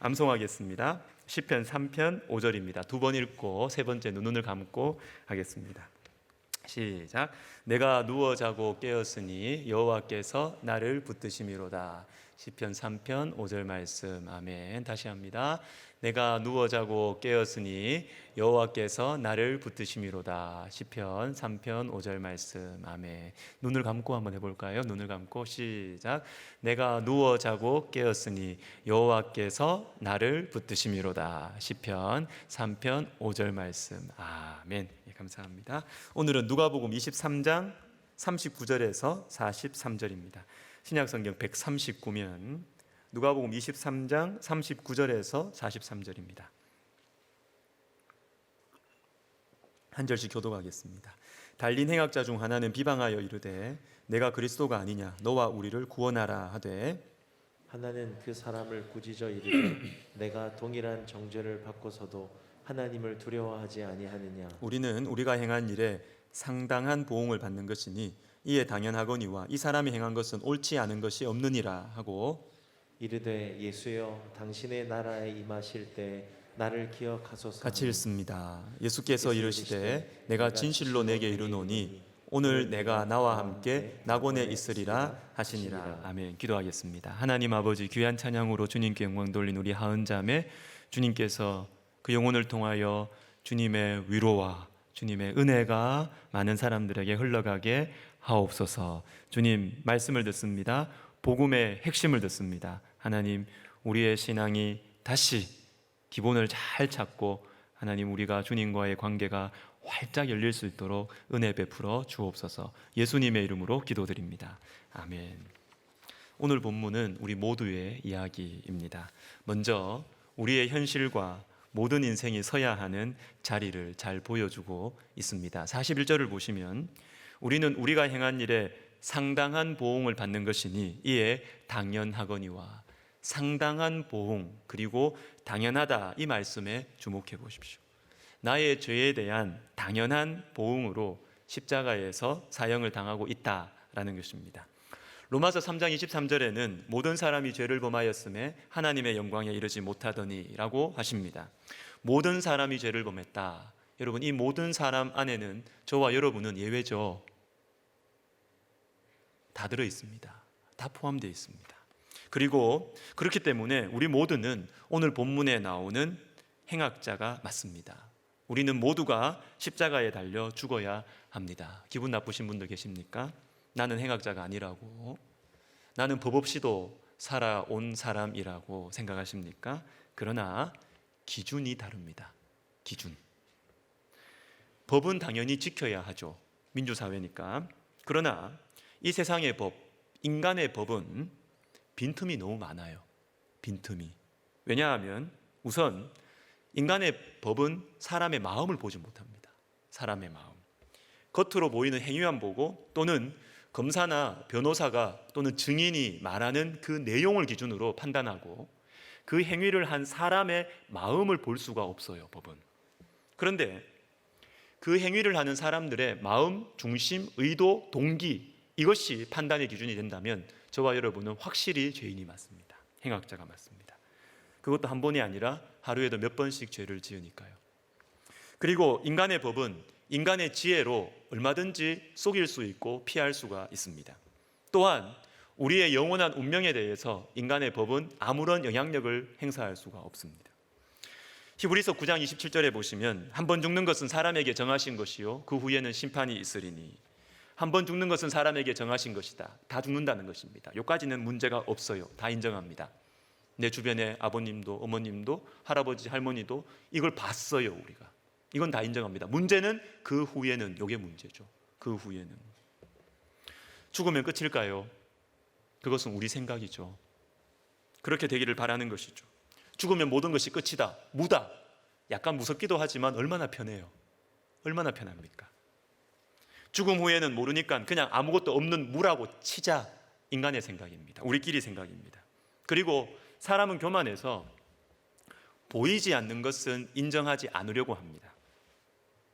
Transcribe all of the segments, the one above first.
암송하겠습니다. 시편 3편 5절입니다. 두 번 읽고 세 번째 눈을 감고 하겠습니다. 시작. 내가 누워 자고 깨었으니 여호와께서 나를 붙드심이로다. 시편 3편 5절 말씀. 아멘. 다시 합니다. 내가 누워 자고 깨었으니 여호와께서 나를 붙드심이로다. 시편 3편 5절 말씀. 아멘. 눈을 감고 한번 해볼까요? 눈을 감고 시작. 내가 누워 자고 깨었으니 여호와께서 나를 붙드심이로다. 시편 3편 5절 말씀. 아멘. 예, 감사합니다. 오늘은 누가복음 23장 39절에서 43절입니다. 신약성경 139면 누가복음 23장 39절에서 43절입니다. 한 절씩 교독하겠습니다. 달린 행악자 중 하나는 비방하여 이르되 내가 그리스도가 아니냐 너와 우리를 구원하라 하되, 하나는 그 사람을 꾸짖어 이르되 내가 동일한 정죄를 받고서도 하나님을 두려워하지 아니하느냐. 우리는 우리가 행한 일에 상당한 보응을 받는 것이니 이에 당연하거니와 이 사람이 행한 것은 옳지 않은 것이 없느니라 하고, 이르되 예수여 당신의 나라에 임하실 때 나를 기억하소서. 같이 읽습니다. 예수께서 이르시되 내가 진실로 내게 이르노니 오늘 내가 나와 함께 낙원에 있으리라 하시니라. 아멘. 기도하겠습니다. 하나님 아버지, 귀한 찬양으로 주님께 영광 돌린 우리 하은자매, 주님께서 그 영혼을 통하여 주님의 위로와 주님의 은혜가 많은 사람들에게 흘러가게 하옵소서. 주님 말씀을 듣습니다. 복음의 핵심을 듣습니다. 하나님, 우리의 신앙이 다시 기본을 잘 찾고 하나님 우리가 주님과의 관계가 활짝 열릴 수 있도록 은혜 베풀어 주옵소서. 예수님의 이름으로 기도드립니다. 아멘. 오늘 본문은 우리 모두의 이야기입니다. 먼저 우리의 현실과 모든 인생이 서야 하는 자리를 잘 보여주고 있습니다. 41절을 보시면 우리는 우리가 행한 일에 상당한 보응을 받는 것이니 이에 당연하거니와, 상당한 보응 그리고 당연하다, 이 말씀에 주목해 보십시오. 나의 죄에 대한 당연한 보응으로 십자가에서 사형을 당하고 있다라는 것입니다. 로마서 3장 23절에는 모든 사람이 죄를 범하였음에 하나님의 영광에 이르지 못하더니 라고 하십니다. 모든 사람이 죄를 범했다. 여러분, 이 모든 사람 안에는 저와 여러분은 예외죠. 다 들어 있습니다. 다 포함되어 있습니다. 그리고 그렇기 때문에 우리 모두는 오늘 본문에 나오는 행악자가 맞습니다. 우리는 모두가 십자가에 달려 죽어야 합니다. 기분 나쁘신 분들 계십니까? 나는 행악자가 아니라고, 나는 법 없이도 살아온 사람이라고 생각하십니까? 그러나 기준이 다릅니다. 기준. 법은 당연히 지켜야 하죠. 민주사회니까. 그러나 이 세상의 법, 인간의 법은 빈틈이 너무 많아요. 빈틈이. 왜냐하면 우선 인간의 법은 사람의 마음을 보지 못합니다. 사람의 마음. 겉으로 보이는 행위만 보고, 또는 검사나 변호사가 또는 증인이 말하는 그 내용을 기준으로 판단하고, 그 행위를 한 사람의 마음을 볼 수가 없어요, 법은. 그런데 그 행위를 하는 사람들의 마음, 중심, 의도, 동기, 이것이 판단의 기준이 된다면 저와 여러분은 확실히 죄인이 맞습니다. 행악자가 맞습니다. 그것도 한 번이 아니라 하루에도 몇 번씩 죄를 지으니까요. 그리고 인간의 법은 인간의 지혜로 얼마든지 속일 수 있고 피할 수가 있습니다. 또한 우리의 영원한 운명에 대해서 인간의 법은 아무런 영향력을 행사할 수가 없습니다. 히브리서 9장 27절에 보시면 한 번 죽는 것은 사람에게 정하신 것이요 그 후에는 심판이 있으리니, 한 번 죽는 것은 사람에게 정하신 것이다. 다 죽는다는 것입니다. 여기까지는 문제가 없어요. 다 인정합니다. 내 주변의 아버님도 어머님도 할아버지 할머니도 이걸 봤어요. 우리가 이건 다 인정합니다. 문제는 그 후에는, 이게 문제죠. 그 후에는 죽으면 끝일까요? 그것은 우리 생각이죠. 그렇게 되기를 바라는 것이죠. 죽으면 모든 것이 끝이다, 무다. 약간 무섭기도 하지만 얼마나 편해요. 얼마나 편합니까? 죽음 후에는 모르니까 그냥 아무것도 없는 무라고 치자. 인간의 생각입니다. 우리끼리 생각입니다. 그리고 사람은 교만해서 보이지 않는 것은 인정하지 않으려고 합니다.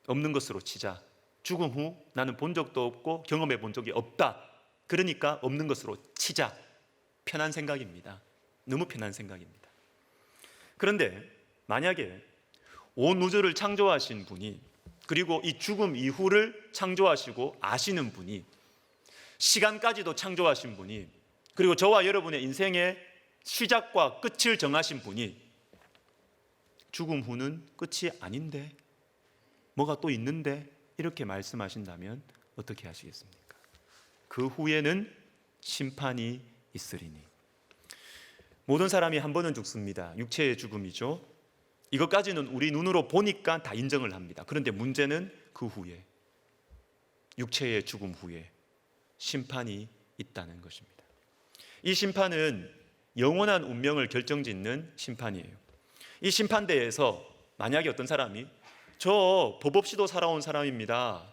없는 것으로 치자. 죽음 후 나는 본 적도 없고 경험해 본 적이 없다. 그러니까 없는 것으로 치자. 편한 생각입니다. 너무 편한 생각입니다. 그런데 만약에 온 우주를 창조하신 분이, 그리고 이 죽음 이후를 창조하시고 아시는 분이, 시간까지도 창조하신 분이, 그리고 저와 여러분의 인생의 시작과 끝을 정하신 분이 죽음 후는 끝이 아닌데, 뭐가 또 있는데, 이렇게 말씀하신다면 어떻게 하시겠습니까? 그 후에는 심판이 있으리니. 모든 사람이 한 번은 죽습니다. 육체의 죽음이죠. 이것까지는 우리 눈으로 보니까 다 인정을 합니다. 그런데 문제는 그 후에, 육체의 죽음 후에 심판이 있다는 것입니다. 이 심판은 영원한 운명을 결정짓는 심판이에요. 이 심판대에서 만약에 어떤 사람이 저 법 없이도 살아온 사람입니다,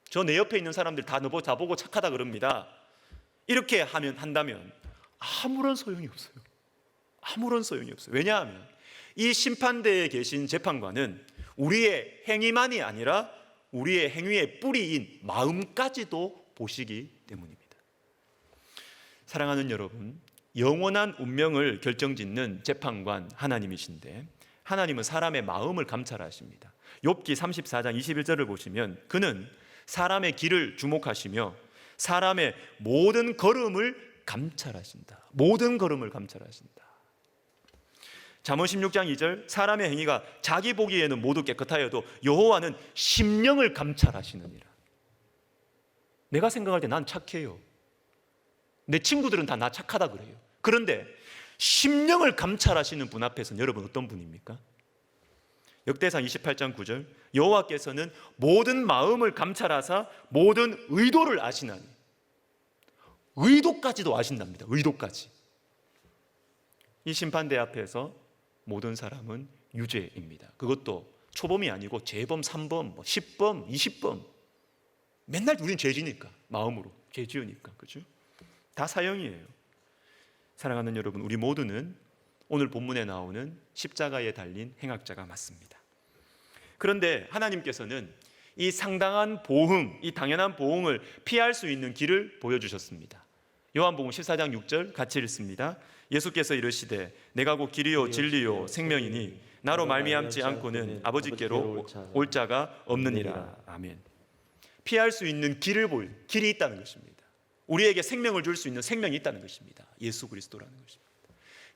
저 내 옆에 있는 사람들 다 보고 착하다 그럽니다, 이렇게 한다면 아무런 소용이 없어요. 아무런 소용이 없어요. 왜냐하면 이 심판대에 계신 재판관은 우리의 행위만이 아니라 우리의 행위의 뿌리인 마음까지도 보시기 때문입니다. 사랑하는 여러분, 영원한 운명을 결정짓는 재판관 하나님이신데, 하나님은 사람의 마음을 감찰하십니다. 욥기 34장 21절을 보시면 그는 사람의 길을 주목하시며 사람의 모든 걸음을 감찰하신다. 모든 걸음을 감찰하신다. 잠언 16장 2절, 사람의 행위가 자기 보기에는 모두 깨끗하여도 여호와는 심령을 감찰하시느니라. 내가 생각할 때 난 착해요. 내 친구들은 다 나 착하다 그래요. 그런데 심령을 감찰하시는 분 앞에서는 여러분 어떤 분입니까? 역대상 28장 9절, 여호와께서는 모든 마음을 감찰하사 모든 의도를 아시나니. 의도까지도 아신답니다. 의도까지. 이 심판대 앞에서 모든 사람은 유죄입니다. 그것도 초범이 아니고 재범, 3범, 10범, 20범. 맨날 우린 죄지니까, 마음으로 죄 지으니까, 그죠? 다 사형이에요. 사랑하는 여러분, 우리 모두는 오늘 본문에 나오는 십자가에 달린 행악자가 맞습니다. 그런데 하나님께서는 이 상당한 보응, 이 당연한 보응을 피할 수 있는 길을 보여주셨습니다. 요한복음 14장 6절 같이 읽습니다. 예수께서 이르시되 내가 곧 길이요 진리요 생명이니 나로 말미암지 않고는 아버지께로 올 자가 없느니라. 아멘. 피할 수 있는 길이 있다는 것입니다. 우리에게 생명을 줄 수 있는 생명이 있다는 것입니다. 예수 그리스도라는 것입니다.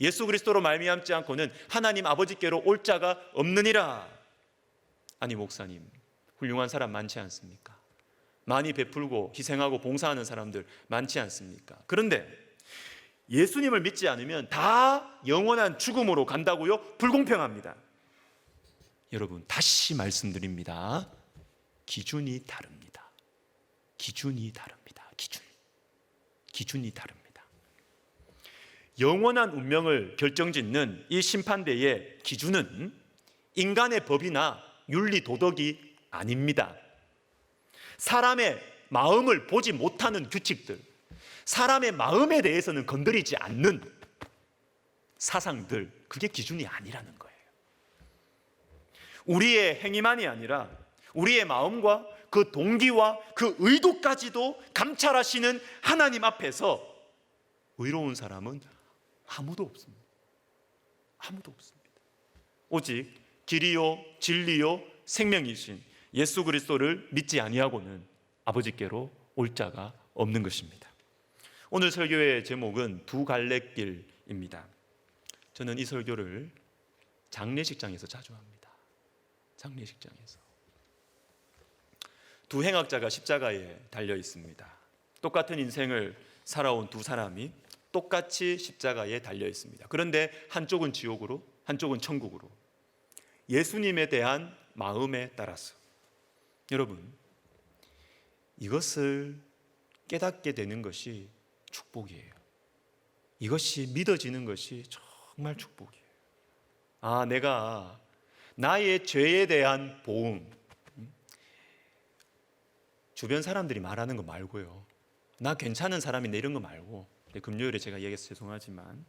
예수 그리스도로 말미암지 않고는 하나님 아버지께로 올 자가 없느니라. 아니 목사님, 훌륭한 사람 많지 않습니까? 많이 베풀고 희생하고 봉사하는 사람들 많지 않습니까? 그런데 예수님을 믿지 않으면 다 영원한 죽음으로 간다고요? 불공평합니다. 여러분, 다시 말씀드립니다. 기준이 다릅니다. 기준이 다릅니다. 기준이 다릅니다. 영원한 운명을 결정짓는 이 심판대의 기준은 인간의 법이나 윤리 도덕이 아닙니다. 사람의 마음을 보지 못하는 규칙들, 사람의 마음에 대해서는 건드리지 않는 사상들, 그게 기준이 아니라는 거예요. 우리의 행위만이 아니라 우리의 마음과 그 동기와 그 의도까지도 감찰하시는 하나님 앞에서 의로운 사람은 아무도 없습니다. 아무도 없습니다. 오직 길이요 진리요 생명이신 예수 그리스도를 믿지 아니하고는 아버지께로 올 자가 없는 것입니다. 오늘 설교의 제목은 두 갈래길입니다. 저는 이 설교를 장례식장에서 자주 합니다. 장례식장에서 두 행악자가 십자가에 달려 있습니다. 똑같은 인생을 살아온 두 사람이 똑같이 십자가에 달려 있습니다. 그런데 한쪽은 지옥으로, 한쪽은 천국으로. 예수님에 대한 마음에 따라서. 여러분, 이것을 깨닫게 되는 것이 축복이에요. 이것이 믿어지는 것이 정말 축복이에요. 아, 내가 나의 죄에 대한 보응, 주변 사람들이 말하는 거 말고요, 나 괜찮은 사람인데 이런 거 말고, 금요일에 제가 얘기해서 죄송하지만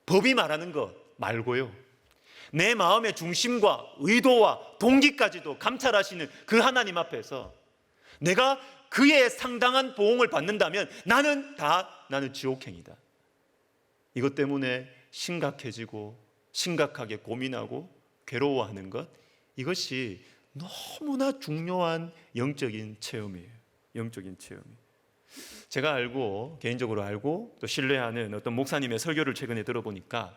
법이 말하는 것 말고요, 내 마음의 중심과 의도와 동기까지도 감찰하시는 그 하나님 앞에서 내가 그의 상당한 보응을 받는다면 나는 지옥행이다. 이것 때문에 심각해지고 심각하게 고민하고 괴로워하는 것, 이것이 너무나 중요한 영적인 체험이에요. 영적인 체험이. 제가 개인적으로 알고 또 신뢰하는 어떤 목사님의 설교를 최근에 들어보니까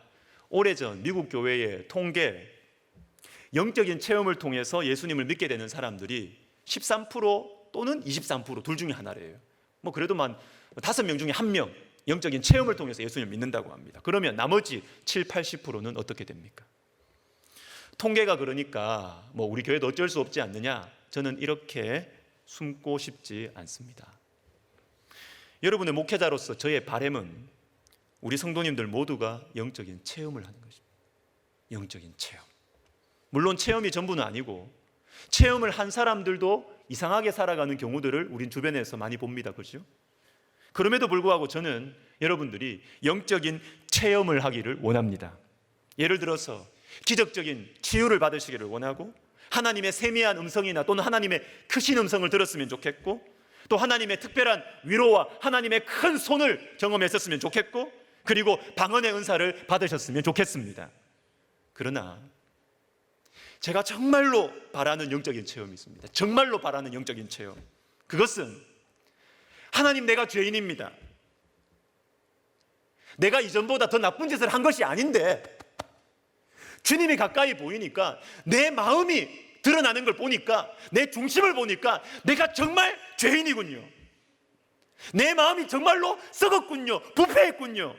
오래전 미국 교회의 통계, 영적인 체험을 통해서 예수님을 믿게 되는 사람들이 13% 또는 23%, 둘 중에 하나래요. 뭐 그래도 5명 중에 1명 영적인 체험을 통해서 예수님을 믿는다고 합니다. 그러면 나머지 7, 80%는 어떻게 됩니까? 통계가 그러니까 뭐 우리 교회도 어쩔 수 없지 않느냐, 저는 이렇게 숨고 싶지 않습니다. 여러분의 목회자로서 저의 바람은 우리 성도님들 모두가 영적인 체험을 하는 것입니다. 영적인 체험. 물론 체험이 전부는 아니고 체험을 한 사람들도 이상하게 살아가는 경우들을 우린 주변에서 많이 봅니다. 그렇죠? 그럼에도 불구하고 저는 여러분들이 영적인 체험을 하기를 원합니다. 예를 들어서 기적적인 치유를 받으시기를 원하고, 하나님의 세미한 음성이나 또는 하나님의 크신 음성을 들었으면 좋겠고, 또 하나님의 특별한 위로와 하나님의 큰 손을 경험했었으면 좋겠고, 그리고 방언의 은사를 받으셨으면 좋겠습니다. 그러나 제가 정말로 바라는 영적인 체험이 있습니다. 정말로 바라는 영적인 체험. 그것은 하나님, 내가 죄인입니다. 내가 이전보다 더 나쁜 짓을 한 것이 아닌데 주님이 가까이 보이니까, 내 마음이 드러나는 걸 보니까, 내 중심을 보니까 내가 정말 죄인이군요. 내 마음이 정말로 썩었군요. 부패했군요.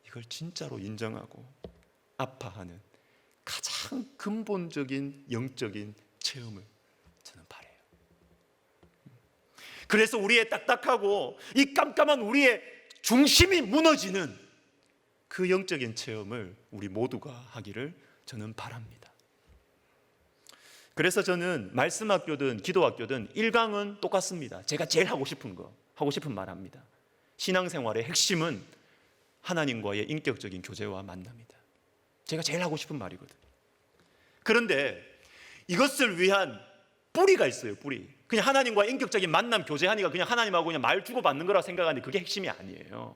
이걸 진짜로 인정하고 아파하는 가장 근본적인 영적인 체험을 저는 바라요. 그래서 우리의 딱딱하고 이 깜깜한 우리의 중심이 무너지는 그 영적인 체험을 우리 모두가 하기를 저는 바랍니다. 그래서 저는 말씀학교든 기도학교든 1강은 똑같습니다. 제가 제일 하고 싶은 말 합니다. 신앙생활의 핵심은 하나님과의 인격적인 교제와 만남이다. 제가 제일 하고 싶은 말이거든요. 그런데 이것을 위한 뿌리가 있어요. 뿌리. 그냥 하나님과의 인격적인 만남, 교제하니까 그냥 하나님하고 그냥 말 주고받는 거라 생각하는데 그게 핵심이 아니에요.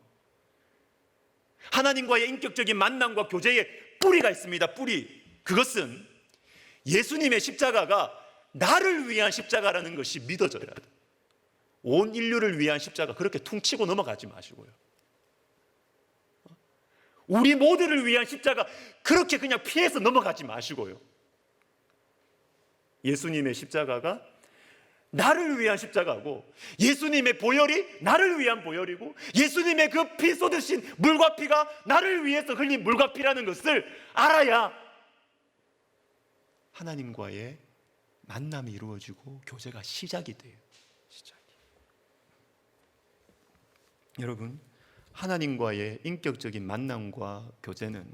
하나님과의 인격적인 만남과 교제에 뿌리가 있습니다. 뿌리. 그것은 예수님의 십자가가 나를 위한 십자가라는 것이 믿어져야 돼요. 온 인류를 위한 십자가, 그렇게 퉁치고 넘어가지 마시고요. 우리 모두를 위한 십자가, 그렇게 그냥 피해서 넘어가지 마시고요. 예수님의 십자가가 나를 위한 십자가고, 예수님의 보혈이 나를 위한 보혈이고, 예수님의 그 피 쏟으신 물과 피가 나를 위해서 흘린 물과 피라는 것을 알아야 하나님과의 만남이 이루어지고 교제가 시작이 돼요. 시작이. 여러분, 하나님과의 인격적인 만남과 교제는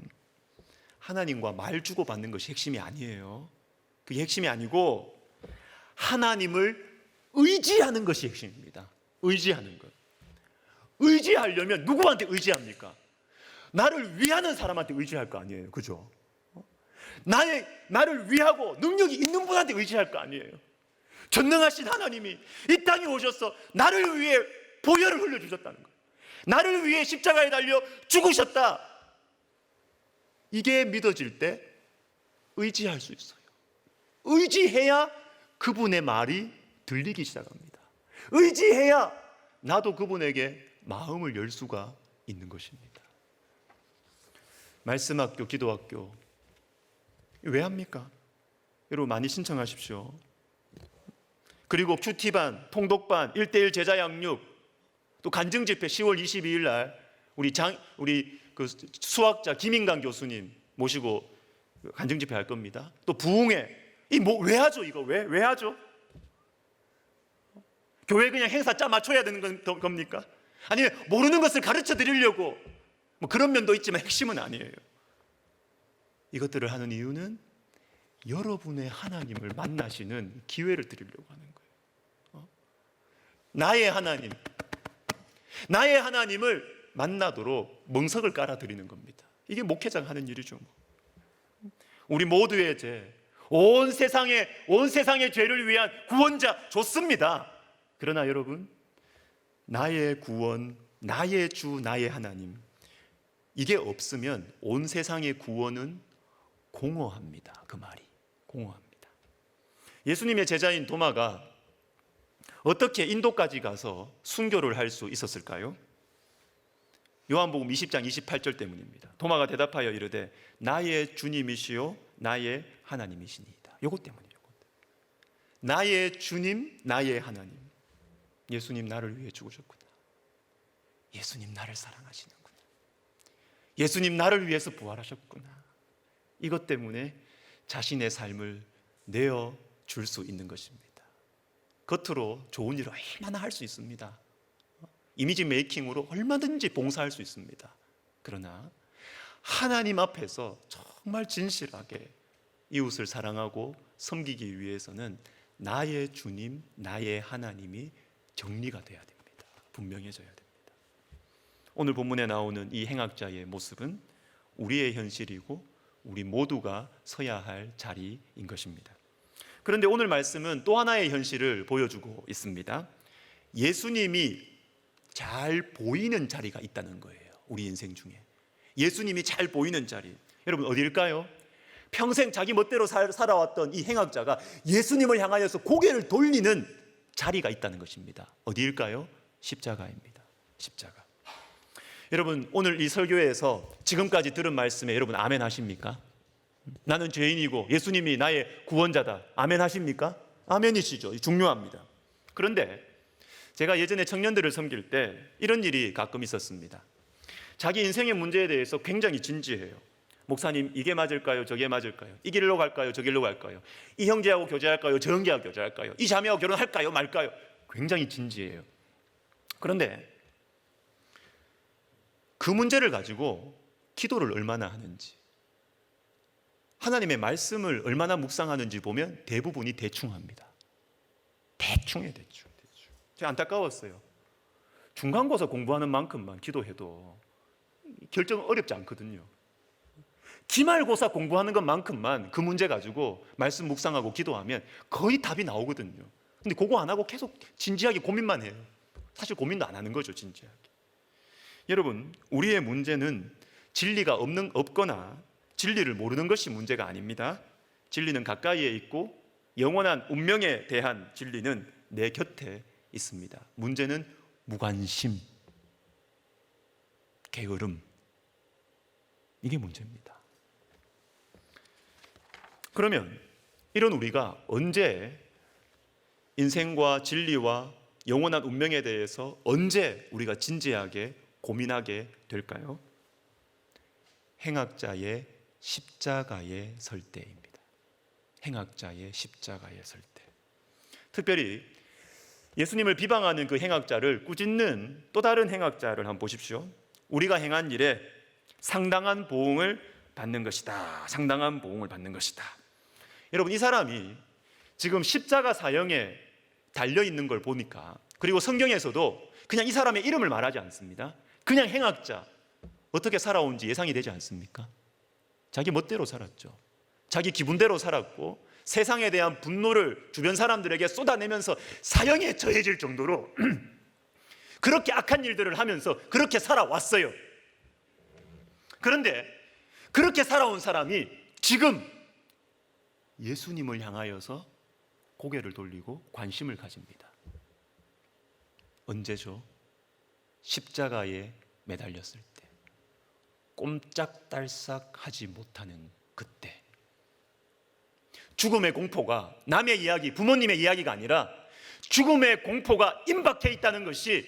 하나님과 말 주고받는 것이 핵심이 아니에요. 그게 핵심이 아니고 하나님을 의지하는 것이 핵심입니다. 의지하는 것. 의지하려면 누구한테 의지합니까? 나를 위하는 사람한테 의지할 거 아니에요. 그죠? 나를 위하고 능력이 있는 분한테 의지할 거 아니에요. 전능하신 하나님이 이 땅에 오셔서 나를 위해 보혈을 흘려주셨다는 거예요. 나를 위해 십자가에 달려 죽으셨다. 이게 믿어질 때 의지할 수 있어요. 의지해야 그분의 말이 들리기 시작합니다. 의지해야 나도 그분에게 마음을 열 수가 있는 것입니다. 말씀학교, 기도학교 왜 합니까? 여러분 많이 신청하십시오. 그리고 큐티반, 통독반, 1:1 제자 양육, 또 간증 집회 10월 22일 날 우리 그 수학자 김인강 교수님 모시고 간증 집회 할 겁니다. 또 부흥회, 왜 하죠? 이거 왜 하죠? 교회 그냥 행사 짜 맞춰야 되는 겁니까? 아니면 모르는 것을 가르쳐 드리려고 뭐 그런 면도 있지만 핵심은 아니에요. 이것들을 하는 이유는 여러분의 하나님을 만나시는 기회를 드리려고 하는 거예요. 나의 하나님을 만나도록 멍석을 깔아드리는 겁니다. 이게 목회자가 하는 일이죠. 우리 모두의 죄, 온 세상의 죄를 위한 구원자 좋습니다. 그러나 여러분, 나의 구원, 나의 주, 나의 하나님, 이게 없으면 온 세상의 구원은 공허합니다. 그 말이 공허합니다. 예수님의 제자인 도마가 어떻게 인도까지 가서 순교를 할 수 있었을까요? 요한복음 20장 28절 때문입니다. 도마가 대답하여 이르되 나의 주님이시요 나의 하나님이시니이다. 요것 때문이에요. 나의 주님, 나의 하나님. 예수님 나를 위해 죽으셨구나. 예수님 나를 사랑하시는구나. 예수님 나를 위해서 부활하셨구나. 이것 때문에 자신의 삶을 내어 줄 수 있는 것입니다. 겉으로 좋은 일을 얼마나 할 수 있습니다. 이미지 메이킹으로 얼마든지 봉사할 수 있습니다. 그러나 하나님 앞에서 정말 진실하게 이웃을 사랑하고 섬기기 위해서는 나의 주님, 나의 하나님이 정리가 돼야 됩니다. 분명해져야 됩니다. 오늘 본문에 나오는 이 행악자의 모습은 우리의 현실이고 우리 모두가 서야 할 자리인 것입니다. 그런데 오늘 말씀은 또 하나의 현실을 보여주고 있습니다. 예수님이 잘 보이는 자리가 있다는 거예요. 우리 인생 중에 예수님이 잘 보이는 자리, 여러분 어디일까요? 평생 자기 멋대로 살아왔던 이 행악자가 예수님을 향하여서 고개를 돌리는 자리가 있다는 것입니다. 어디일까요? 십자가입니다. 십자가. 여러분 오늘 이 설교에서 지금까지 들은 말씀에 여러분 아멘 하십니까? 나는 죄인이고 예수님이 나의 구원자다. 아멘 하십니까? 아멘이시죠. 중요합니다. 그런데 제가 예전에 청년들을 섬길 때 이런 일이 가끔 있었습니다. 자기 인생의 문제에 대해서 굉장히 진지해요. 목사님 이게 맞을까요? 저게 맞을까요? 이 길로 갈까요? 저 길로 갈까요? 이 형제하고 교제할까요? 저 형제하고 교제할까요? 이 자매하고 결혼할까요? 말까요? 굉장히 진지해요. 그런데 그 문제를 가지고 기도를 얼마나 하는지, 하나님의 말씀을 얼마나 묵상하는지 보면 대부분이 대충합니다. 대충해 대충. 제가 안타까웠어요. 중간고사 공부하는 만큼만 기도해도 결정은 어렵지 않거든요. 기말고사 공부하는 것만큼만 그 문제 가지고 말씀 묵상하고 기도하면 거의 답이 나오거든요. 근데 그거 안 하고 계속 진지하게 고민만 해요. 사실 고민도 안 하는 거죠, 진지하게. 여러분, 우리의 문제는 진리가 없거나 진리를 모르는 것이 문제가 아닙니다. 진리는 가까이에 있고 영원한 운명에 대한 진리는 내 곁에 있습니다. 문제는 무관심, 게으름, 이게 문제입니다. 그러면 이런 우리가 언제 인생과 진리와 영원한 운명에 대해서 언제 우리가 진지하게 고민하게 될까요? 행악자의 십자가에 설 때입니다. 행악자의 십자가에 설 때. 특별히 예수님을 비방하는 그 행악자를 꾸짖는 또 다른 행악자를 한번 보십시오. 우리가 행한 일에 상당한 보응을 받는 것이다. 상당한 보응을 받는 것이다. 여러분, 이 사람이 지금 십자가 사형에 달려 있는 걸 보니까, 그리고 성경에서도 그냥 이 사람의 이름을 말하지 않습니다. 그냥 행악자, 어떻게 살아온지 예상이 되지 않습니까? 자기 멋대로 살았죠. 자기 기분대로 살았고 세상에 대한 분노를 주변 사람들에게 쏟아내면서 사형에 처해질 정도로 그렇게 악한 일들을 하면서 그렇게 살아왔어요. 그런데 그렇게 살아온 사람이 지금 예수님을 향하여서 고개를 돌리고 관심을 가집니다. 언제죠? 십자가에 매달렸을 때, 꼼짝달싹 하지 못하는 그때. 죽음의 공포가 남의 이야기, 부모님의 이야기가 아니라 죽음의 공포가 임박해 있다는 것이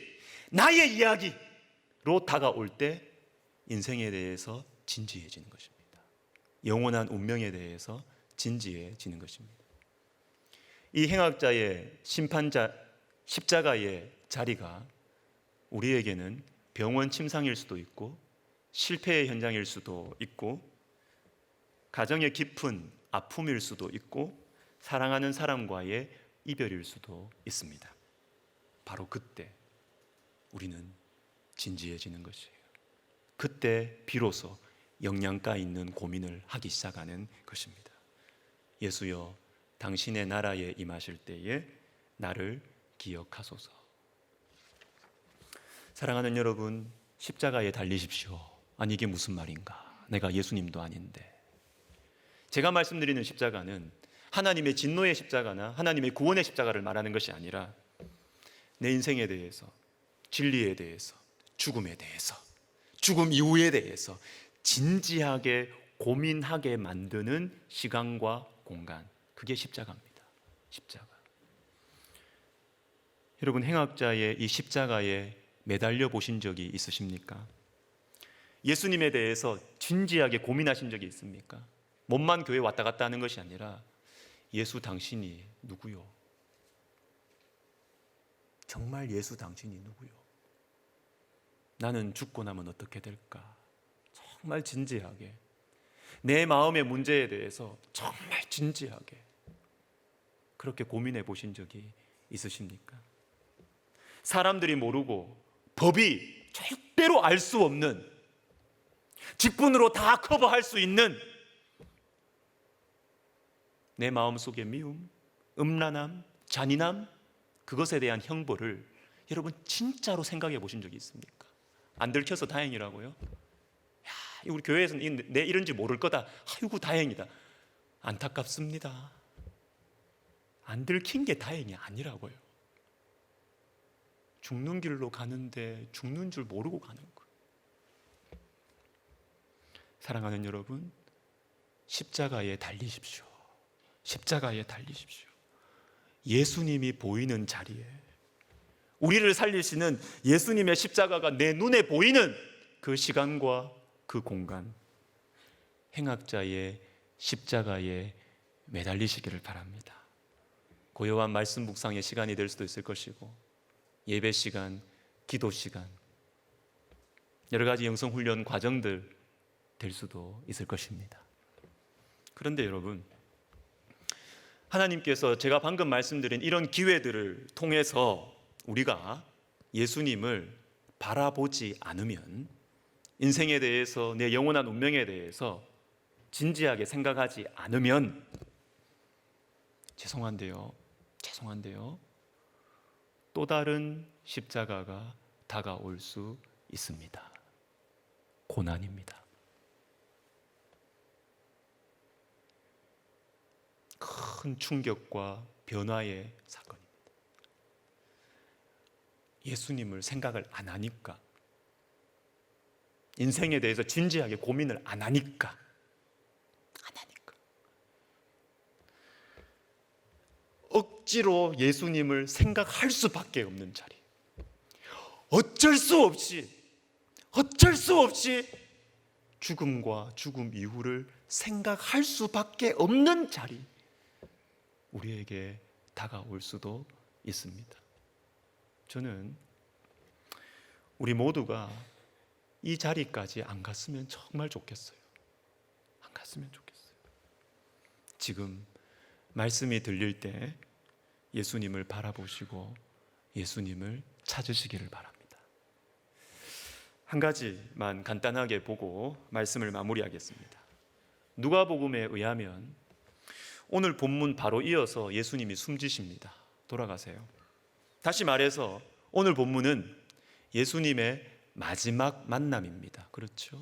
나의 이야기로 다가올 때 인생에 대해서 진지해지는 것입니다. 영원한 운명에 대해서 진지해지는 것입니다. 이 행악자의 십자가의 자리가 우리에게는 병원 침상일 수도 있고 실패의 현장일 수도 있고 가정의 깊은 아픔일 수도 있고 사랑하는 사람과의 이별일 수도 있습니다. 바로 그때 우리는 진지해지는 것이에요. 그때 비로소 영양가 있는 고민을 하기 시작하는 것입니다. 예수여, 당신의 나라에 임하실 때에 나를 기억하소서. 사랑하는 여러분, 십자가에 달리십시오. 아니 이게 무슨 말인가? 내가 예수님도 아닌데. 제가 말씀드리는 십자가는 하나님의 진노의 십자가나 하나님의 구원의 십자가를 말하는 것이 아니라 내 인생에 대해서, 진리에 대해서, 죽음에 대해서, 죽음 이후에 대해서 진지하게 고민하게 만드는 시간과 공간, 그게 십자가입니다. 십자가. 여러분, 행악자의 이 십자가에 매달려 보신 적이 있으십니까? 예수님에 대해서 진지하게 고민하신 적이 있습니까? 몸만 교회 왔다 갔다 하는 것이 아니라 예수 당신이 누구요? 정말 예수 당신이 누구요? 나는 죽고 나면 어떻게 될까? 정말 진지하게 내 마음의 문제에 대해서 정말 진지하게 그렇게 고민해 보신 적이 있으십니까? 사람들이 모르고 법이 절대로 알 수 없는, 직분으로 다 커버할 수 있는 내 마음속의 미움, 음란함, 잔인함, 그것에 대한 형벌을 여러분 진짜로 생각해 보신 적이 있습니까? 안 들켜서 다행이라고요? 야, 우리 교회에서는 내 이런지 모를 거다. 아이고 다행이다. 안타깝습니다. 안 들킨 게 다행이 아니라고요. 죽는 길로 가는데 죽는 줄 모르고 가는 거예요. 사랑하는 여러분, 십자가에 달리십시오. 십자가에 달리십시오. 예수님이 보이는 자리에, 우리를 살리시는 예수님의 십자가가 내 눈에 보이는 그 시간과 그 공간, 행악자의 십자가에 매달리시기를 바랍니다. 고요한 말씀 묵상의 시간이 될 수도 있을 것이고, 예배 시간, 기도 시간, 여러 가지 영성훈련 과정들 될 수도 있을 것입니다. 그런데 여러분, 하나님께서 제가 방금 말씀드린 이런 기회들을 통해서 우리가 예수님을 바라보지 않으면, 인생에 대해서, 내 영원한 운명에 대해서 진지하게 생각하지 않으면 죄송한데요, 또 다른 십자가가 다가올 수 있습니다. 고난입니다. 큰 충격과 변화의 사건입니다. 예수님을 생각을 안 하니까, 인생에 대해서 진지하게 고민을 안 하니까 억지로 예수님을 생각할 수밖에 없는 자리, 어쩔 수 없이 죽음과 죽음 이후를 생각할 수밖에 없는 자리, 우리에게 다가올 수도 있습니다. 저는 우리 모두가 이 자리까지 안 갔으면 정말 좋겠어요. 안 갔으면 좋겠어요. 지금 말씀이 들릴 때 예수님을 바라보시고 예수님을 찾으시기를 바랍니다. 한 가지만 간단하게 보고 말씀을 마무리하겠습니다. 누가복음에 의하면 오늘 본문 바로 이어서 예수님이 숨지십니다. 돌아가세요. 다시 말해서 오늘 본문은 예수님의 마지막 만남입니다. 그렇죠?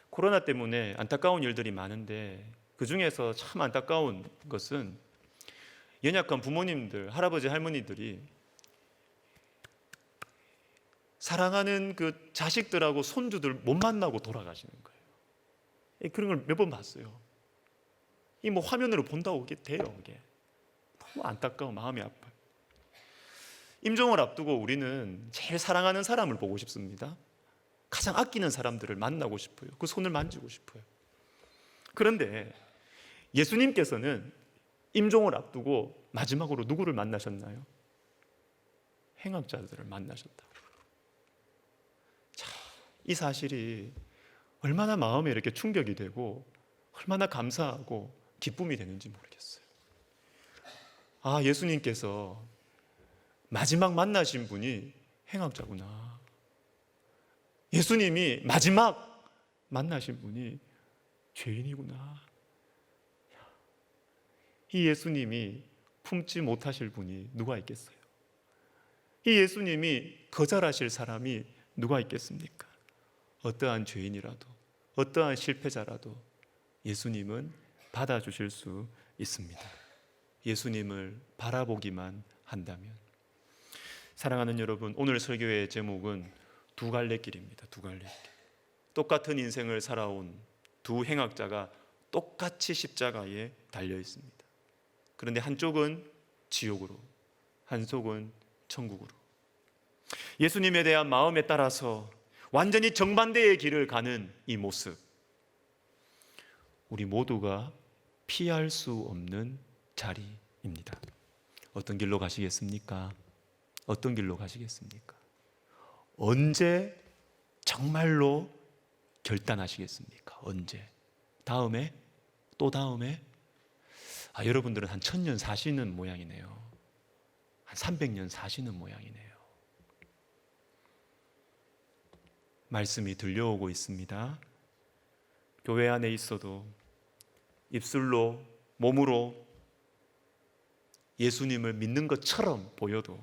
코로나 때문에 안타까운 일들이 많은데 그 중에서 참 안타까운 것은 연약한 부모님들, 할아버지, 할머니들이 사랑하는 그 자식들하고 손주들 못 만나고 돌아가시는 거예요. 그런 걸 몇 번 봤어요. 이 뭐 화면으로 본다고 이게 돼요. 이게 너무 안타까워, 마음이 아파요. 임종을 앞두고 우리는 제일 사랑하는 사람을 보고 싶습니다. 가장 아끼는 사람들을 만나고 싶어요. 그 손을 만지고 싶어요. 그런데 예수님께서는 임종을 앞두고 마지막으로 누구를 만나셨나요? 행악자들을 만나셨다. 자, 이 사실이 얼마나 마음에 이렇게 충격이 되고 얼마나 감사하고 기쁨이 되는지 모르겠어요. 아, 예수님께서 마지막 만나신 분이 행악자구나. 예수님이 마지막 만나신 분이 죄인이구나. 이 예수님이 품지 못하실 분이 누가 있겠어요? 이 예수님이 거절하실 사람이 누가 있겠습니까? 어떠한 죄인이라도, 어떠한 실패자라도 예수님은 받아주실 수 있습니다. 예수님을 바라보기만 한다면. 사랑하는 여러분, 오늘 설교의 제목은 두 갈래 길입니다. 두 갈래 길. 똑같은 인생을 살아온 두 행악자가 똑같이 십자가에 달려 있습니다. 그런데 한쪽은 지옥으로, 한쪽은 천국으로. 예수님에 대한 마음에 따라서 완전히 정반대의 길을 가는 이 모습, 우리 모두가 피할 수 없는 자리입니다. 어떤 길로 가시겠습니까? 어떤 길로 가시겠습니까? 언제 정말로 결단하시겠습니까? 언제? 다음에? 또 다음에? 여러분들은 한 1000년 사시는 모양이네요. 한 300년 사시는 모양이네요. 말씀이 들려오고 있습니다. 교회 안에 있어도 입술로, 몸으로 예수님을 믿는 것처럼 보여도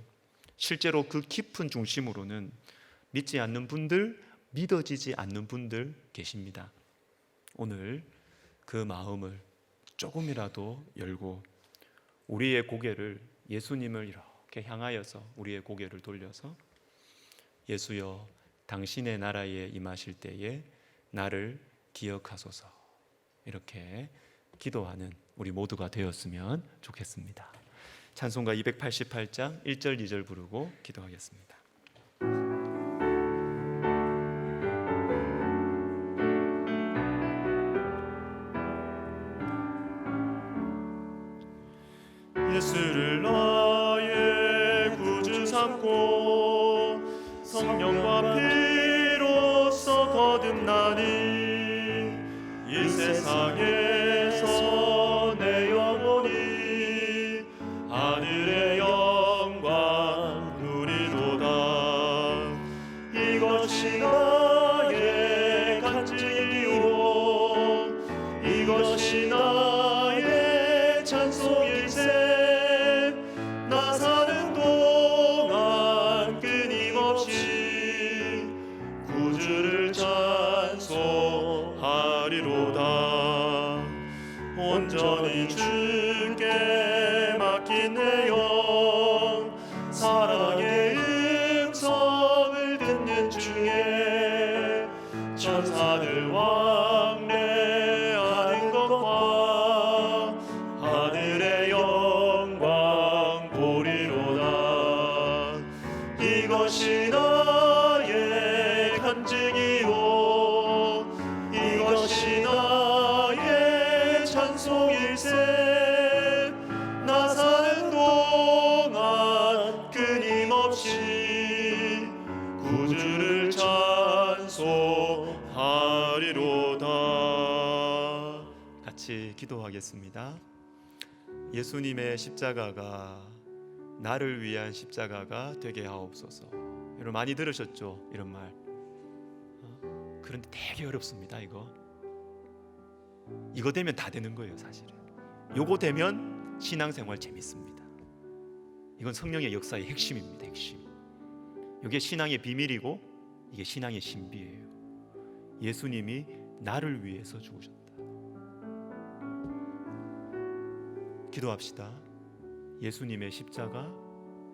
실제로 그 깊은 중심으로는 믿지 않는 분들, 믿어지지 않는 분들 계십니다. 오늘 그 마음을 조금이라도 열고 우리의 고개를 예수님을 이렇게 향하여서 우리의 고개를 돌려서 예수여 당신의 나라에 임하실 때에 나를 기억하소서, 이렇게 기도하는 우리 모두가 되었으면 좋겠습니다. 찬송가 288장 1절 2절 부르고 기도하겠습니다. 예수를 나의 구주 삼고 성령과 피로써 거듭나니 이 세상에서 내 영혼이 하늘의 영광 누리도다. 이것이 나의 간증이요 이것이 나의 찬송일세. 나 사는 동안 끊임없이 구주를 찬송하리로다. 온전히 주께 맡긴 내 영 사랑의 음성을 듣는 중에 천사들 왕래하는 것과 하늘의 영광 보리로다. 이것이 나의 간증이요 이것이 나의 찬송일세. 나 사는 동안 끊임없이 구주를 찬송하리로다. 같이 기도하겠습니다. 예수님의 십자가가 나를 위한 십자가가 되게 하옵소서. 여러분 많이 들으셨죠? 이런 말. 그런데 되게 어렵습니다. 이거 되면 다 되는 거예요. 사실은 요거 되면 신앙생활 재밌습니다. 이건 성령의 역사의 핵심입니다. 핵심. 이게 신앙의 비밀이고 이게 신앙의 신비예요. 예수님이 나를 위해서 죽으셨다. 기도합시다. 예수님의 십자가,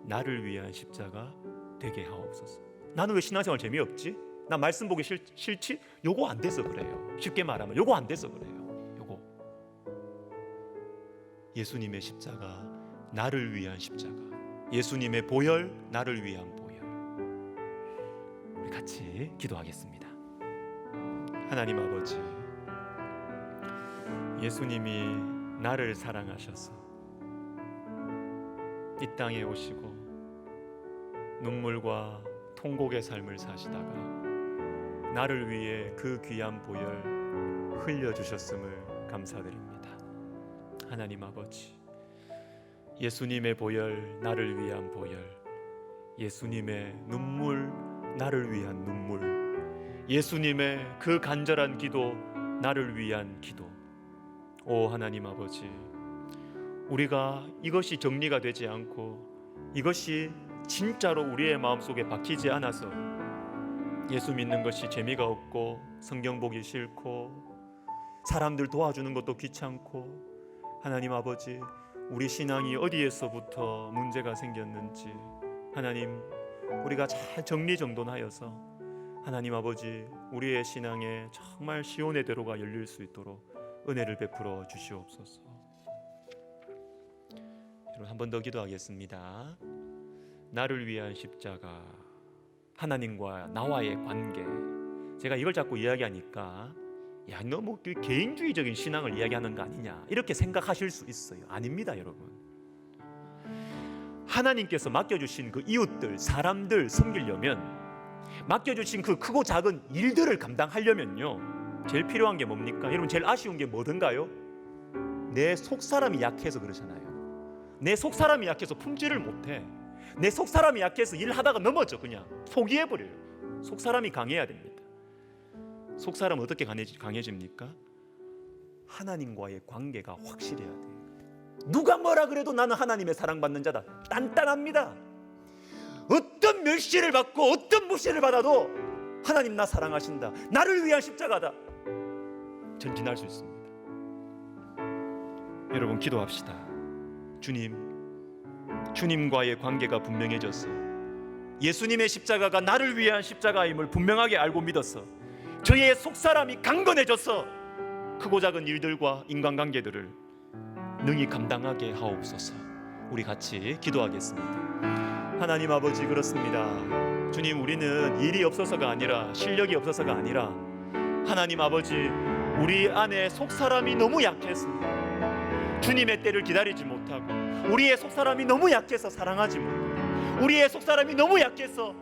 나를 위한 십자가 되게 하옵소서. 나는 왜 신앙생활 재미없지? 나 말씀 보기 싫지? 요거 안 돼서 그래요. 쉽게 말하면 요거 안 돼서 그래요. 요거. 예수님의 십자가, 나를 위한 십자가. 예수님의 보혈, 나를 위한 보혈. 우리 같이 기도하겠습니다. 하나님 아버지, 예수님이 나를 사랑하셔서 이 땅에 오시고 눈물과 통곡의 삶을 사시다가 나를 위해 그 귀한 보혈 흘려주셨음을 감사드립니다. 하나님 아버지, 예수님의 보혈, 나를 위한 보혈, 예수님의 눈물, 나를 위한 눈물, 예수님의 그 간절한 기도, 나를 위한 기도. 오 하나님 아버지, 우리가 이것이 정리가 되지 않고 이것이 진짜로 우리의 마음속에 박히지 않아서 예수 믿는 것이 재미가 없고 성경 보기 싫고 사람들 도와주는 것도 귀찮고, 하나님 아버지, 우리 신앙이 어디에서부터 문제가 생겼는지 하나님, 우리가 잘 정리정돈하여서 하나님 아버지, 우리의 신앙에 정말 시온의 대로가 열릴 수 있도록 은혜를 베풀어 주시옵소서. 여러분, 한 번 더 기도하겠습니다. 나를 위한 십자가, 하나님과 나와의 관계. 제가 이걸 자꾸 이야기하니까 야, 너무 개인주의적인 신앙을 이야기하는 거 아니냐 이렇게 생각하실 수 있어요. 아닙니다, 여러분. 하나님께서 맡겨주신 그 이웃들, 사람들 섬기려면, 맡겨주신 그 크고 작은 일들을 감당하려면요, 제일 필요한 게 뭡니까? 여러분, 제일 아쉬운 게 뭐든가요? 내 속사람이 약해서 그러잖아요. 내 속사람이 약해서 품지를 못해. 내 속사람이 약해서 일하다가 넘어져. 그냥 포기해버려요. 속사람이 강해야 됩니다. 속사람은 어떻게 강해집니까? 하나님과의 관계가 확실해야 돼요. 누가 뭐라 그래도 나는 하나님의 사랑받는 자다. 단단합니다. 어떤 멸시를 받고 어떤 무시를 받아도 하나님 나 사랑하신다, 나를 위한 십자가다, 전진할 수 있습니다. 여러분, 기도합시다. 주님과의 관계가 분명해졌어. 예수님의 십자가가 나를 위한 십자가임을 분명하게 알고 믿었어. 저의 속사람이 강건해졌어. 크고 작은 일들과 인간관계들을 능히 감당하게 하옵소서. 우리 같이 기도하겠습니다. 하나님 아버지, 그렇습니다. 주님, 우리는 일이 없어서가 아니라, 실력이 없어서가 아니라, 하나님 아버지, 우리 안에 속사람이 너무 약해서 주님의 때를 기다리지 못하고, 우리의 속사람이 너무 약해서 사랑하지 못하고, 우리의 속사람이 너무 약해서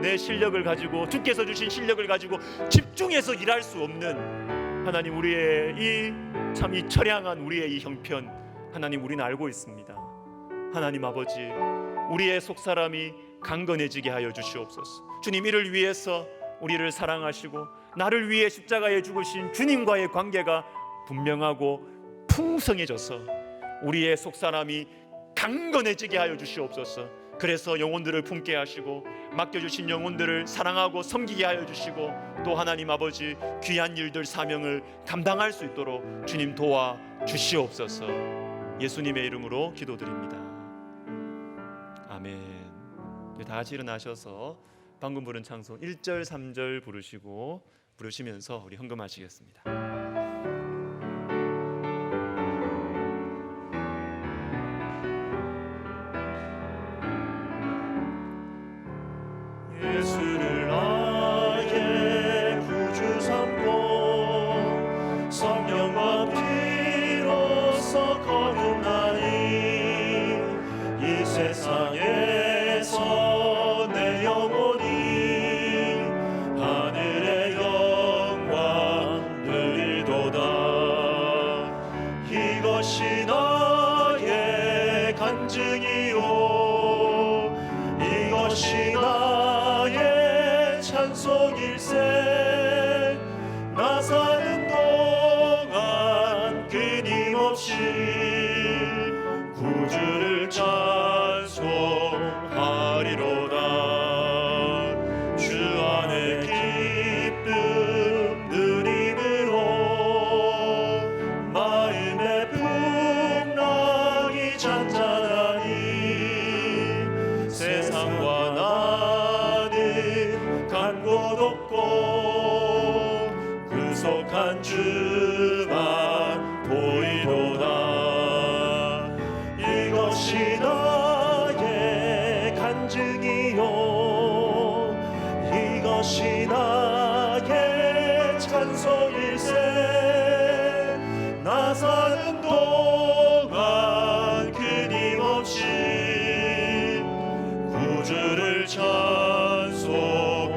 내 실력을 가지고, 주께서 주신 실력을 가지고 집중해서 일할 수 없는, 하나님, 우리의 이 처량한 우리의 이 형편, 하나님, 우리는 알고 있습니다. 하나님 아버지, 우리의 속사람이 강건해지게 하여 주시옵소서. 주님, 이를 위해서 우리를 사랑하시고 나를 위해 십자가에 죽으신 주님과의 관계가 분명하고 풍성해져서 우리의 속사람이 강건해지게 하여 주시옵소서. 그래서 영혼들을 품게 하시고 맡겨주신 영혼들을 사랑하고 섬기게 하여 주시고, 또 하나님 아버지, 귀한 일들, 사명을 감당할 수 있도록 주님 도와 주시옵소서. 예수님의 이름으로 기도드립니다. 아멘. 다 같이 일어나셔서 방금 부른 찬송 1절 3절 부르시면서 우리 헌금하시겠습니다. 예수를 나의 구주 삼고 성령과 피로써 거듭나니, 이 세상에서 내 영혼이 하늘의 영광 누리도다. 이것이 나의 간증이요, 이것이 나의 찬송일세. 나 사는 동안 끊임없이 구주를 찬송하리로다. 주 안에 기쁨 누림으로 마음의 풍랑이 잔잔하니, 세상과 나는 간 곳 없고 구속한 주만 보이도다. 이것이 나의 간증이요, 이것이 나의 찬송일세. 나 사는 동안 끊임없이 구주를 찬송하리로다.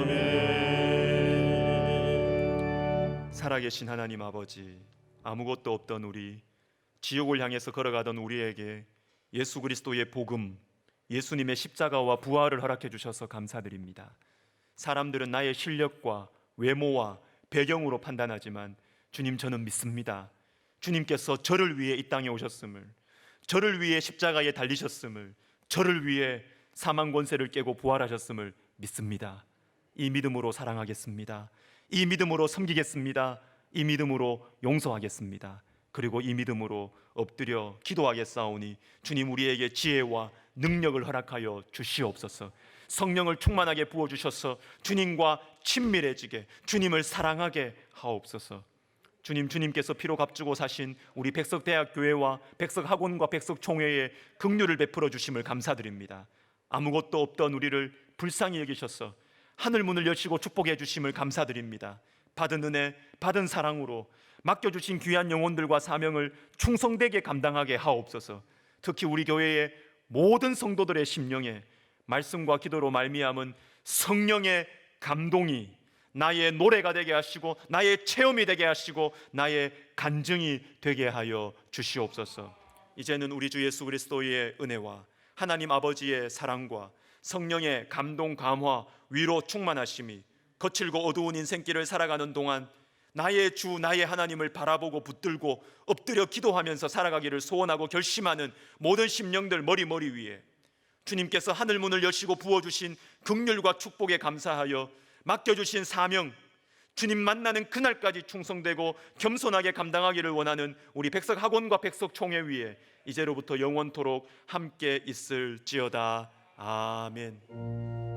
아멘. 살아계신 하나님 아버지, 아무것도 없던 우리, 지옥을 향해서 걸어가던 우리에게 예수 그리스도의 복음, 예수님의 십자가와 부활을 허락해 주셔서 감사드립니다. 사람들은 나의 실력과 외모와 배경으로 판단하지만 주님, 저는 믿습니다. 주님께서 저를 위해 이 땅에 오셨음을, 저를 위해 십자가에 달리셨음을, 저를 위해 사망 권세를 깨고 부활하셨음을 믿습니다. 이 믿음으로 사랑하겠습니다. 이 믿음으로 섬기겠습니다. 이 믿음으로 용서하겠습니다. 그리고 이 믿음으로 엎드려 기도하겠사오니 주님 우리에게 지혜와 능력을 허락하여 주시옵소서. 성령을 충만하게 부어주셔서 주님과 친밀해지게, 주님을 사랑하게 하옵소서. 주님께서 피로 값주고 사신 우리 백석대학교회와 백석학원과 백석총회에 긍휼을 베풀어 주심을 감사드립니다. 아무것도 없던 우리를 불쌍히 여기셔서 하늘문을 여시고 축복해 주심을 감사드립니다. 받은 은혜, 받은 사랑으로 맡겨주신 귀한 영혼들과 사명을 충성되게 감당하게 하옵소서. 특히 우리 교회의 모든 성도들의 심령에 말씀과 기도로 말미암은 성령의 감동이 나의 노래가 되게 하시고, 나의 체험이 되게 하시고, 나의 간증이 되게 하여 주시옵소서. 이제는 우리 주 예수 그리스도의 은혜와 하나님 아버지의 사랑과 성령의 감동, 감화, 위로, 충만하심이 거칠고 어두운 인생길을 살아가는 동안 나의 주, 나의 하나님을 바라보고 붙들고 엎드려 기도하면서 살아가기를 소원하고 결심하는 모든 심령들 머리 위에 주님께서 하늘문을 여시고 부어주신 긍휼과 축복에 감사하여 맡겨주신 사명, 주님 만나는 그날까지 충성되고 겸손하게 감당하기를 원하는 우리 백석학원과 백석총회 위에 이제로부터 영원토록 함께 있을지어다. 아멘.